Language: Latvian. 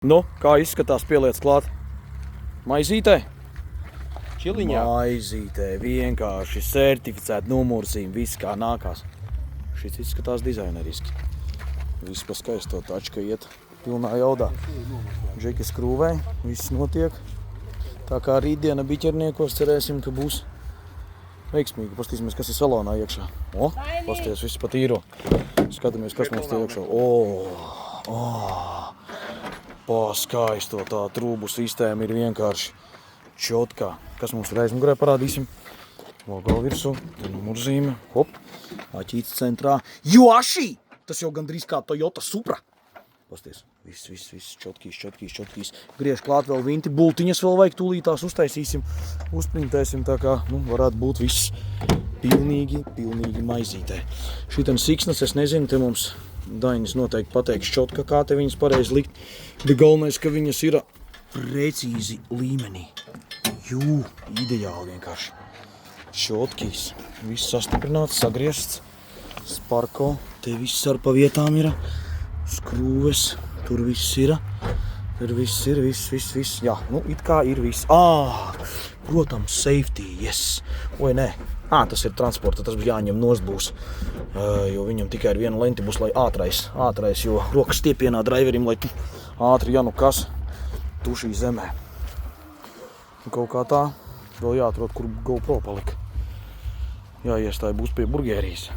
Nu, kā izskatās pieliec klāt? Maizītē? Čiliņā. Maizītē, vienkārši certificēti numurzīm, viss kā nākās. Šis izskatās dizaineriski. Viss pa skaisto tačka iet pilnā jaudā. Džeki skrūvē, viss notiek. Tā kā rītdiena biķerniekos cerēsim, ka būs veiksmīgi. Pastīsimies, kas ir salonā iekšā. O, pasties, viss pa tīro. Skatāmies, kas mums te iekšā. Skaisto tā trūbu sistēma ir vienkārši čotkā. Kas mums ir aizmugurē parādīsim? Logo virsū, numurzīme, hop, aķīts centrā. Joši! Tas jau gandrīz kā Toyota Supra. Pasties, viss, čotkīs. Griež klāt vēl vinti, bultiņas vēl vajag tūlītās uztaisīsim, uzprintēsim, tā kā, varētu būt viss pilnīgi maizītē. Šitan siksnas, es nezinu, te mums Dainis noteikti pateiks čotka, kā te viņas pareizi likt. Bet galvenais, ka viņas ir precīzi līmenī. Ideāli vienkārši. Čotkīs. Viss sastiprināts, sagriezts. Sparko. Te viss ar pa vietām ir. Skrūves. Tur viss ir. Tur viss ir. Viss. Jā, it kā ir viss. Protams, safety, yes. Vai nē? Tas ir transporta, tas jāņem nost būs. Jo viņam tikai ar vienu lenti būs, lai ātrais, jo rokas stiepienā driverim, lai ātri, kas, tušī zemē. Kaut kā tā, vēl jāatrod, kur GoPro palika. Jāiestāja būs pie burgerijas.